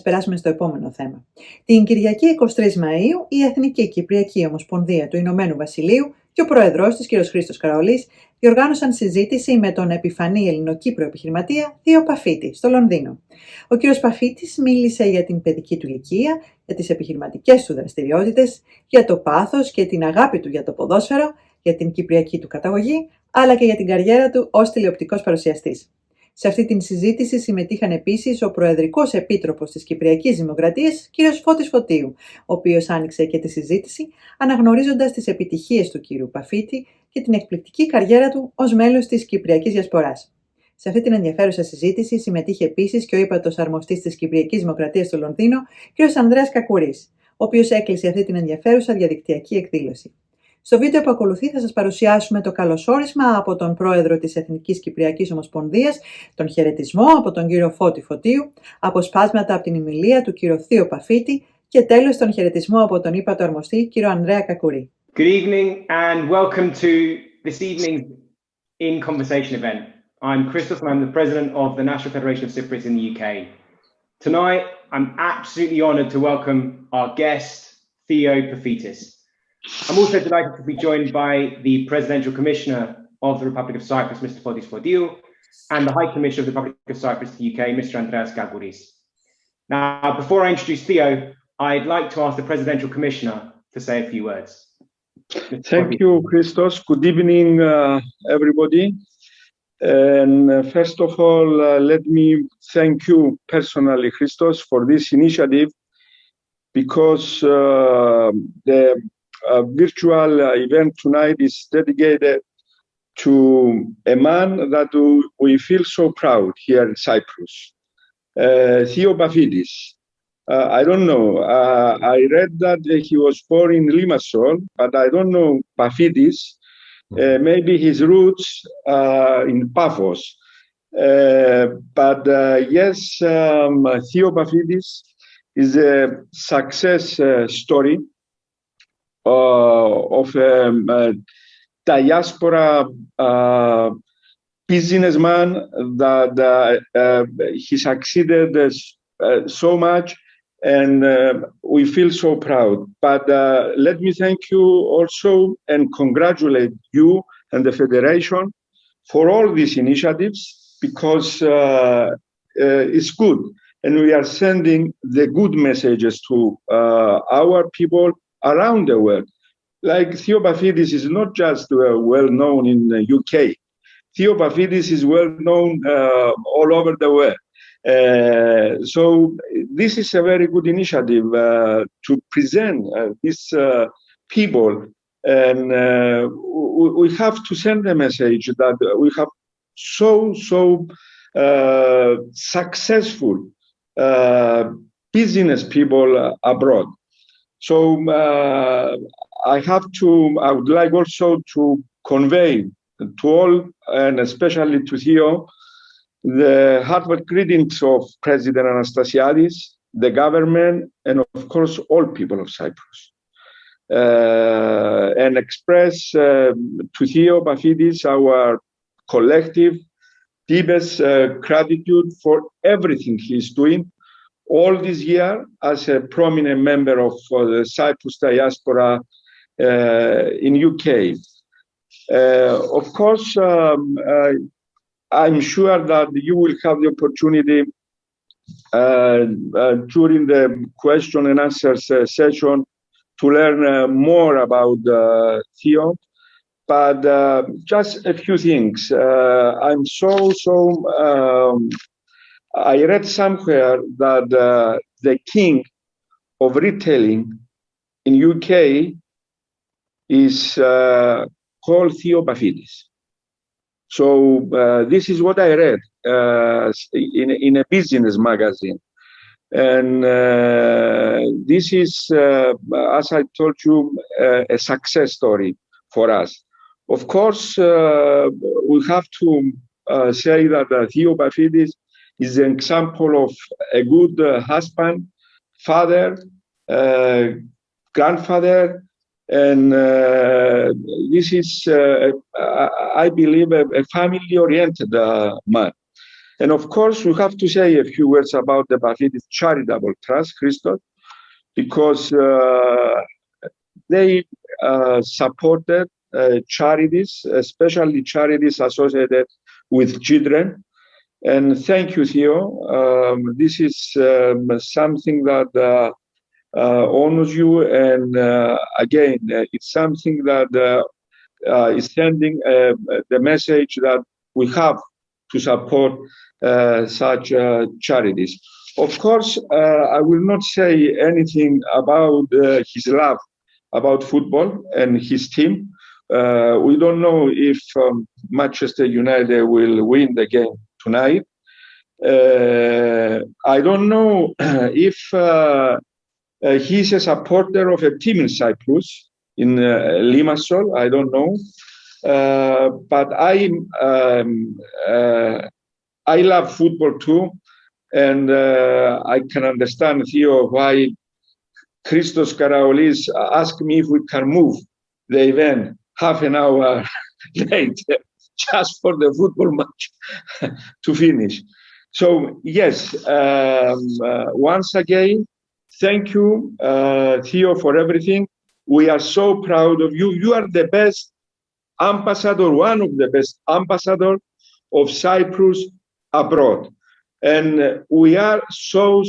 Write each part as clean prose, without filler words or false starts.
περάσουμε στο επόμενο θέμα. Την Κυριακή 23 Μαΐου, η Εθνική Κυπριακή Ομοσπονδία του Ηνωμένου Βασιλείου και ο πρόεδρός της, κ. Χρίστος Καραολής, διοργάνωσαν συζήτηση με τον επιφανή ελληνοκύπριο επιχειρηματία Thio Paphiti στο Λονδίνο. Ο κ. Παφίτης μίλησε για την παιδική του ηλικία, για τις επιχειρηματικές του δραστηριότητες, για το πάθος και την αγάπη του για το ποδόσφαιρο, για την κυπριακή του καταγωγή, αλλά και για την καριέρα του ως τηλεοπτικός παρουσιαστής. Σε αυτή την συζήτηση συμμετείχαν επίσης ο Προεδρικός Επίτροπος της Κυπριακής Δημοκρατίας, κ. Φώτης Φωτίου, ο οποίος άνοιξε και τη συζήτηση, αναγνωρίζοντας τις επιτυχίες του κ. Παφίτη και την εκπληκτική καριέρα του ως μέλος της Κυπριακής Διασποράς. Σε αυτή την ενδιαφέρουσα συζήτηση συμμετείχε επίσης και ο Ύπατος Αρμοστής της Κυπριακής Δημοκρατίας στο Λονδίνο, κ. Ανδρέας Κακουρής, ο οποίος έκλεισε αυτή την ενδιαφέρουσα διαδικτυακή εκδήλωση. Στο βίντεο που ακολουθεί θα σας παρουσιάσουμε το καλωσόρισμα από τον πρόεδρο της Εθνικής Κυπριακής Ομοσπονδίας, τον χαιρετισμό από τον κύριο Φώτη Φωτίου, αποσπάσματα από την ομιλία του κύριο Thio Paphiti και τέλος τον χαιρετισμό από τον Ύπατο Αρμοστή, κύριο Ανδρέα Κακουρή. Good evening and welcome to this evening's In Conversation event. I'm Christos and I'm the president of the National Federation of Cypriots in the UK. Tonight, I'm absolutely honoured to welcome our guest, Theo Paphiti. I'm also delighted to be joined by the Presidential Commissioner of the Republic of Cyprus, Mr. Fώτης Φωτίου, and the High Commissioner of the Republic of Cyprus to the UK, Mr. Anδρέας Κακουρής. Now, before I introduce Theo, I'd like to ask the Presidential Commissioner to say a few words. Thank you, Christos. Good evening, everybody. And first of all, let me thank you personally, Christos, for this initiative, because the virtual event tonight is dedicated to a man that we feel so proud here in Cyprus, Thio Paphiti. I don't know. I read that he was born in Limassol, but I don't know Paphiti. Maybe his roots in Paphos. But yes, Thio Paphiti is a success story of a diaspora businessman that he succeeded so much, and we feel so proud. But let me thank you also and congratulate you and the Federation for all these initiatives, because it's good, and we are sending the good messages to our people around the world. Like Thio Paphiti is not just well known in the UK. Thio Paphiti is well known all over the world. So this is a very good initiative to present these people, and we have to send a message that we have so successful business people abroad. So I would like also to convey to all, and especially to Theo, the heartfelt greetings of President Anastasiadis, the government, and of course all people of Cyprus. And express to Thio Paphiti our collective deepest gratitude for everything he's doing all this year as a prominent member of the Cyprus diaspora in UK. Of course, I'm sure that you will have the opportunity during the question and answer session to learn more about Thio. But just a few things. I'm I read somewhere that the king of retailing in UK is called Thio Paphiti. So this is what I read in a business magazine. And this is, as I told you, a success story for us. Of course, we have to say that Thio Paphiti is an example of a good husband, father, grandfather, and this is, I believe, a family-oriented man. And of course, we have to say a few words about the Paphiti Charitable Trust, Christos, because they supported charities, especially charities associated with children. And thank you, Theo. This is something that honors you. And again, it's something that is sending the message that we have to support such charities. Of course, I will not say anything about his love about football and his team. We don't know if Manchester United will win the game tonight. I don't know if he's a supporter of a team in Cyprus, in Limassol. I don't know. But I love football too. And I can understand, Theo, why Christos Karaolis asked me if we can move the event half an hour late just for the football match to finish. So, yes, once again, thank you, Theo, for everything. We are so proud of you. You are the best ambassador, one of the best ambassadors of Cyprus abroad. And we are so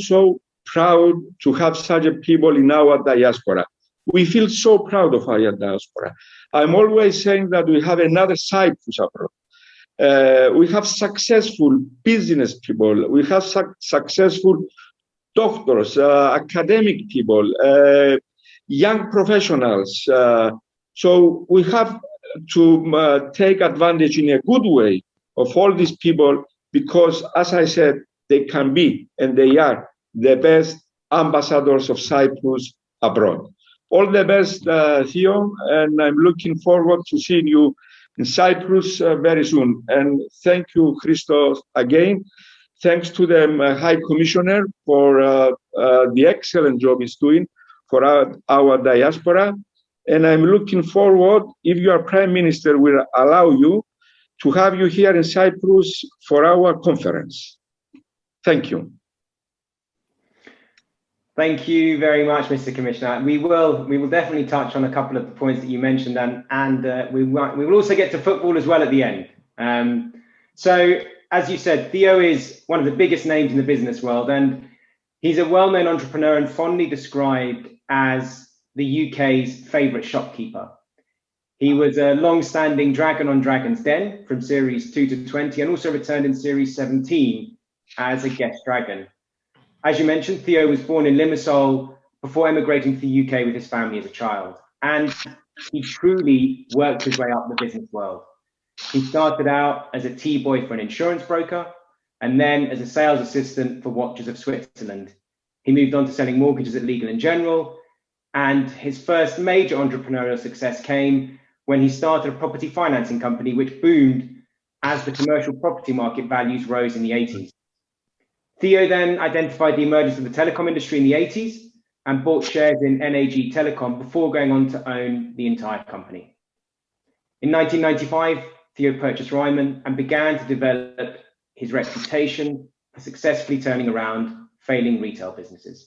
proud to have such a people in our diaspora. We feel so proud of our diaspora. I'm always saying that we have another Cyprus abroad. We have successful business people. We have successful doctors, academic people, young professionals. So we have to take advantage in a good way of all these people, because, as I said, they can be, and they are, the best ambassadors of Cyprus abroad. All the best, Theo, and I'm looking forward to seeing you in Cyprus very soon. And thank you, Christos, again. Thanks to the High Commissioner for the excellent job he's doing for our diaspora. And I'm looking forward, if your Prime Minister will allow you, to have you here in Cyprus for our conference. Thank you. Thank you very much, Mr. Commissioner. We will definitely touch on a couple of the points that you mentioned, and we will also get to football as well at the end. So, as you said, Theo is one of the biggest names in the business world, and he's a well-known entrepreneur and fondly described as the UK's favourite shopkeeper. He was a long-standing Dragon on Dragon's Den from series 2 to 20, and also returned in series 17 as a guest dragon. As you mentioned, Theo was born in Limassol before emigrating to the UK with his family as a child, and he truly worked his way up the business world. He started out as a tea boy for an insurance broker, and then as a sales assistant for Watches of Switzerland. He moved on to selling mortgages at Legal & General, and his first major entrepreneurial success came when he started a property financing company, which boomed as the commercial property market values rose in the 80s. Theo then identified the emergence of the telecom industry in the 80s and bought shares in NAG Telecom before going on to own the entire company. In 1995, Theo purchased Ryman and began to develop his reputation for successfully turning around failing retail businesses.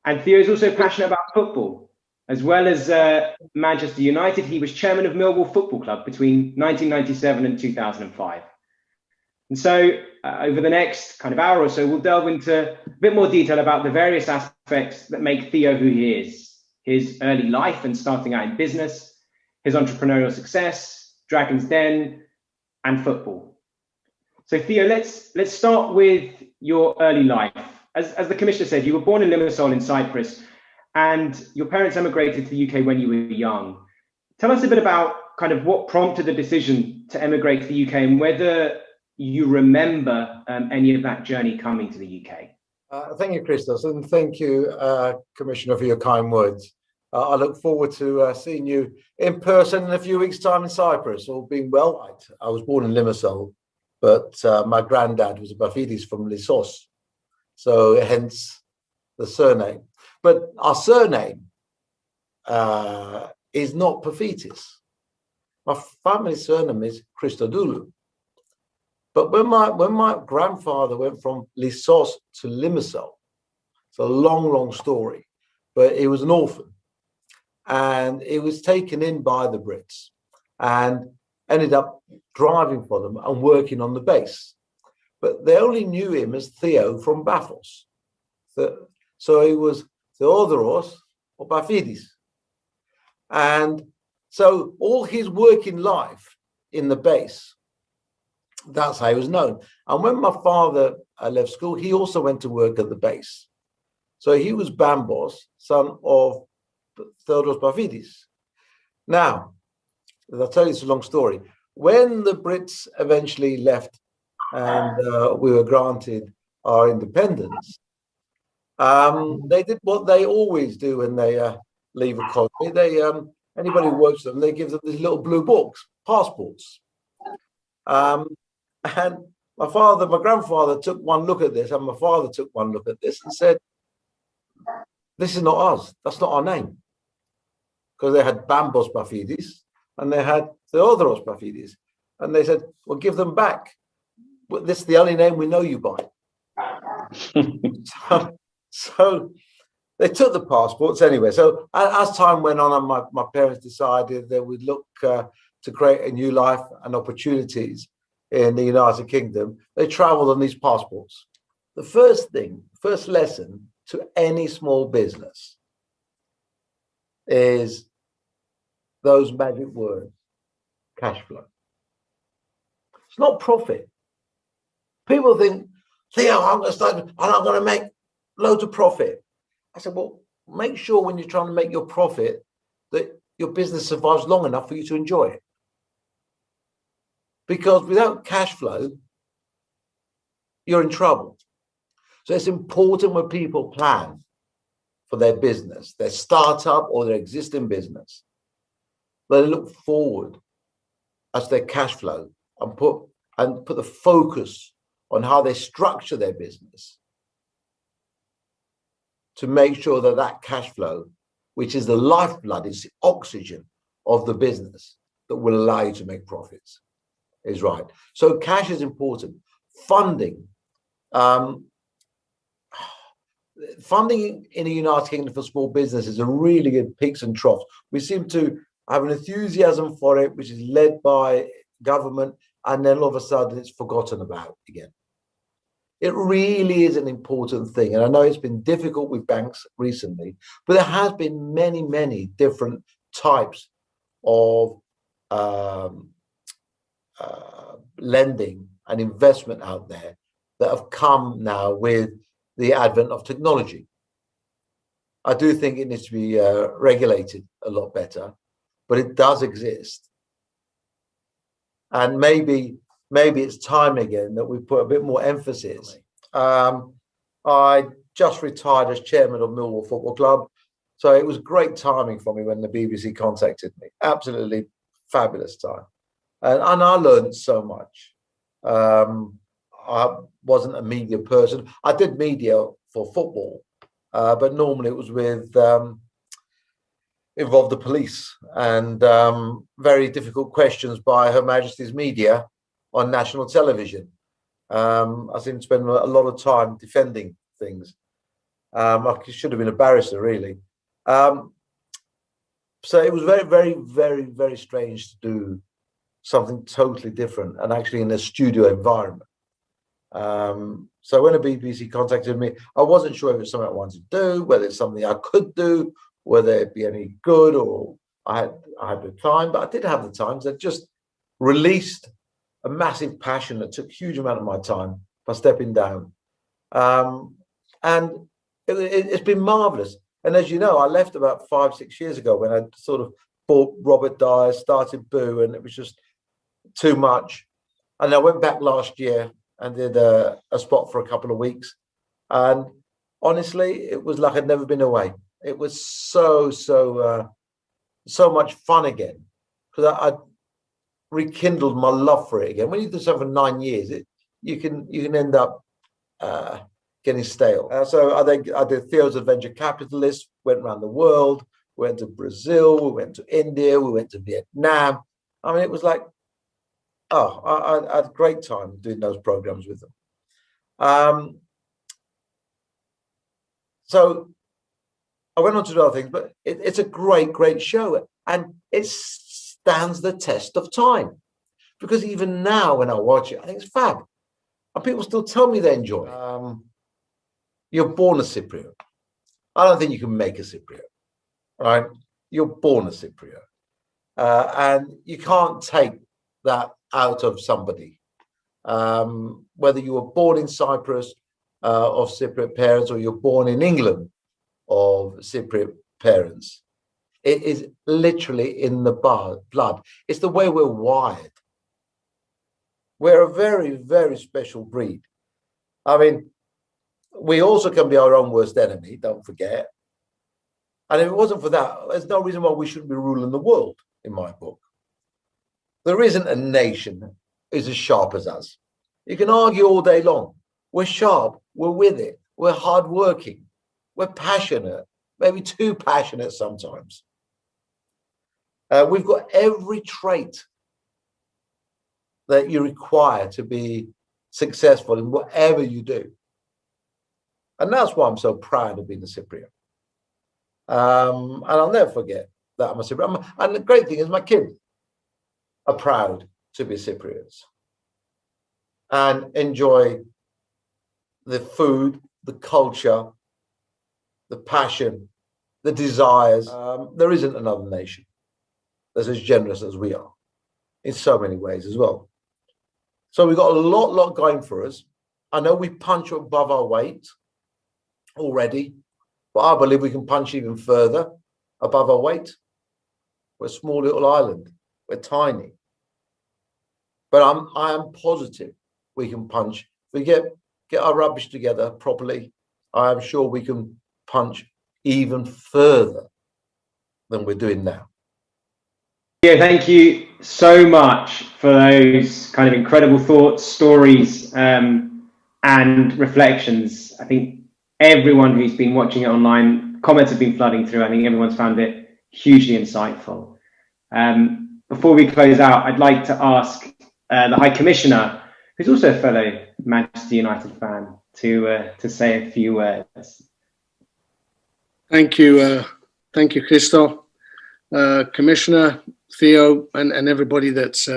And Theo is also passionate about football. As well as Manchester United, he was chairman of Millwall Football Club between 1997 and 2005. And so over the next kind of hour or so, we'll delve into a bit more detail about the various aspects that make Theo who he is: his early life and starting out in business, his entrepreneurial success, Dragon's Den, and football. So Theo, let's start with your early life. As the Commissioner said, you were born in Limassol in Cyprus, and your parents emigrated to the UK when you were young. Tell us a bit about kind of what prompted the decision to emigrate to the UK, and whether you remember any of that journey coming to the UK. Thank you, Christos, and thank you, Commissioner, for your kind words. I look forward to seeing you in person in a few weeks' time in Cyprus. All being well, I was born in Limassol, but my granddad was a Paphitis from Lissos, so hence the surname. But our surname is not Paphitis. My family surname is Christodoulou. But when my grandfather went from Lissos to Limassol, it's a long story, but he was an orphan, and he was taken in by the Brits and ended up driving for them and working on the base. But they only knew him as Theo from Paphos. So he was Theodoros or Paphiti. And so all his working life in the base, that's how he was known. And when my father left school, he also went to work at the base. So he was Bambos, son of Theodoros Paphiti. Now, I'll tell you, it's a long story. When the Brits eventually left and we were granted our independence, they did what they always do when they leave a colony. They anybody who works for them, they give them these little blue books, passports. And my grandfather took one look at this, and my father took one look at this and said, "This is not us. That's not our name." Because they had Bambos Paphitis and they had Theodoros Paphitis. And they said, "Well, give them back. This is the only name we know you by." So they took the passports anyway. So as time went on, and my parents decided they would look to create a new life and opportunities in the United Kingdom, they traveled on these passports. The first lesson to any small business is those magic words: cash flow. It's not profit. People think, "Theo, I'm going to start and I'm going to make loads of profit." I said, well, make sure when you're trying to make your profit that your business survives long enough for you to enjoy it. Because without cash flow, you're in trouble. So it's important when people plan for their business, their startup or their existing business, they look forward as their cash flow and put the focus on how they structure their business to make sure that that cash flow, which is the lifeblood, is the oxygen of the business that will allow you to make profits, is right. So cash is important. Funding. Funding in the United Kingdom for small business is a really good peaks and troughs. We seem to have an enthusiasm for it, which is led by government, and then all of a sudden it's forgotten about again. It really is an important thing. And I know it's been difficult with banks recently, but there has been many different types of lending and investment out there that have come now with the advent of technology. I do think it needs to be regulated a lot better, but it does exist. And maybe it's time again that we put a bit more emphasis. I just retired as chairman of Millwall Football Club, so it was great timing for me when the BBC contacted me. Absolutely fabulous time. And I learned so much. I wasn't a media person. I did media for football, but normally it was with involved the police and very difficult questions by Her Majesty's media on national television. I seem to spend a lot of time defending things. I should have been a barrister, really. So it was very strange to do something totally different and actually in a studio environment. So when the BBC contacted me, I wasn't sure if it was something I wanted to do, whether it's something I could do, whether it'd be any good, or I had the time, but I did have the time. So I just released a massive passion that took a huge amount of my time by stepping down. And it's been marvelous. And as you know, I left about 5-6 years ago when I sort of bought Robert Dyer, started Boo, and it was just too much. And I went back last year and did a spot for a couple of weeks. And honestly, it was like I'd never been away. It was so much fun again, because I rekindled my love for it again. When you do something for 9 years, you can end up getting stale. So I did Theo's Adventure Capitalist, went around the world, went to Brazil, we went to India, we went to Vietnam. I mean, it was like I had a great time doing those programs with them. So I went on to do other things, but it's a great show, and it stands the test of time, because even now when I watch it, I think it's fab, and people still tell me they enjoy it. You're born a Cypriot. I don't think you can make a Cypriot, right? You're born a Cypriot, and you can't take that out of somebody. Whether you were born in Cyprus of Cypriot parents, or you're born in England of Cypriot parents, it is literally in the blood. It's the way we're wired. We're a very special breed. I mean, we also can be our own worst enemy, don't forget. And if it wasn't for that, there's no reason why we shouldn't be ruling the world, in my book. There isn't a nation is as sharp as us. You can argue all day long. We're sharp, we're with it, we're hardworking, we're passionate, maybe too passionate sometimes. We've got every trait that you require to be successful in whatever you do. And that's why I'm so proud of being a Cypriot. And I'll never forget that I'm a Cypriot. And the great thing is my kids are proud to be Cypriots and enjoy the food, the culture, the passion, the desires. There isn't another nation that's as generous as we are in so many ways as well. So we've got a lot going for us. I know we punch above our weight already, but I believe we can punch even further above our weight. We're a small little island. We're tiny. But I am positive we can punch. If we get our rubbish together properly, I am sure we can punch even further than we're doing now. Yeah, thank you so much for those kind of incredible thoughts, stories, and reflections. I think everyone who's been watching it online, comments have been flooding through. I think everyone's found it hugely insightful. Before we close out, I'd like to ask the High Commissioner, who's also a fellow Manchester United fan, to say a few words. Thank you, Christos, Commissioner, Theo, and everybody that's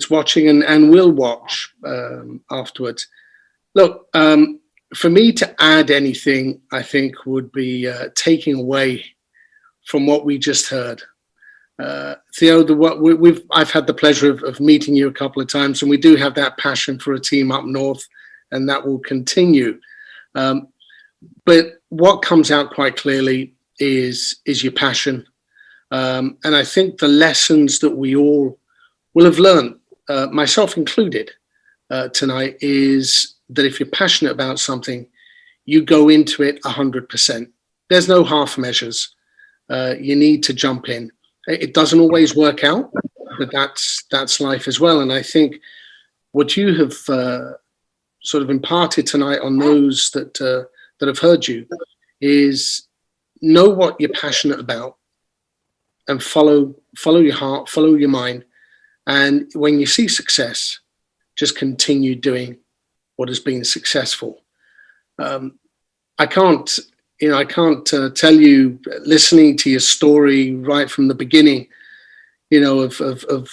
watching and will watch afterwards. Look, for me to add anything, I think would be taking away from what we just heard. Theo, I've had the pleasure of meeting you a couple of times, and we do have that passion for a team up north, and that will continue. But what comes out quite clearly is your passion. And I think the lessons that we all will have learned, myself included, tonight, is that if you're passionate about something, you go into it 100%. There's no half measures. You need to jump in. It doesn't always work out, but that's life as well. And I think what you have sort of imparted tonight on those that have heard you is know what you're passionate about and follow your heart, follow your mind. And when you see success, just continue doing what has been successful. I can't tell you, listening to your story right from the beginning, of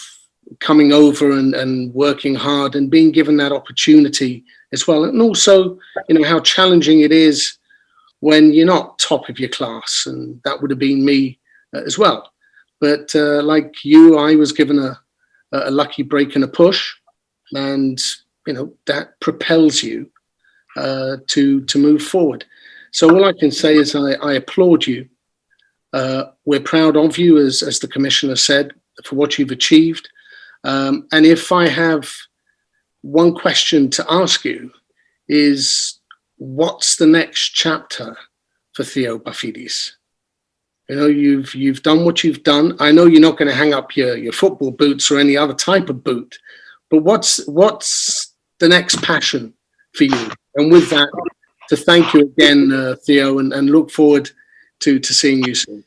coming over and working hard and being given that opportunity as well. And also, how challenging it is when you're not top of your class. And that would have been me as well. But like you, I was given a lucky break and a push. And, that propels you to move forward. So all I can say is I applaud you. We're proud of you, as the Commissioner said, for what you've achieved. And if I have one question to ask you is, what's the next chapter for Thio Paphiti? You've done what you've done. I know you're not going to hang up your football boots or any other type of boot, but what's the next passion for you? And with that, to thank you again, Theo, and look forward to seeing you soon.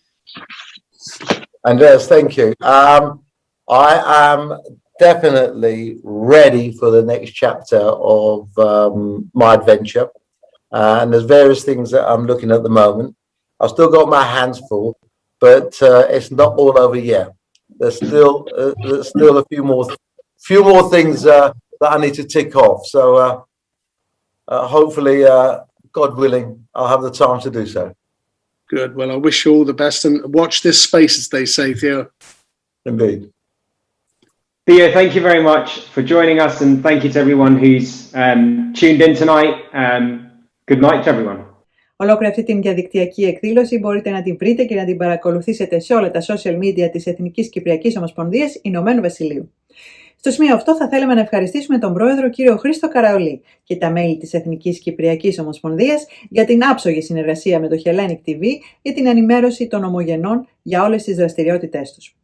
Andreas, thank you. I am definitely ready for the next chapter of my adventure. And there's various things that I'm looking at the moment. I've still got my hands full, but it's not all over yet. There's still a few more things that I need to tick off. So hopefully, God willing, I'll have the time to do so. Good. Well, I wish you all the best, and watch this space, as they say, Theo. Indeed. Theo, thank you very much for joining us, and thank you to everyone who's tuned in tonight. Good night to everyone. Ολόκληρη αυτή την διαδικτυακή εκδήλωση μπορείτε να την βρείτε και να την παρακολουθήσετε σε όλα τα social media της Εθνικής Κυπριακής Ομοσπονδίας Ηνωμένου Βασιλείου. Στο σημείο αυτό θα θέλαμε να ευχαριστήσουμε τον πρόεδρο κύριο Χρήστο Καραολή και τα μέλη της Εθνικής Κυπριακής Ομοσπονδίας για την άψογη συνεργασία με το Hellenic TV για την ενημέρωση των ομογενών για όλες τις δραστηριότητές τους.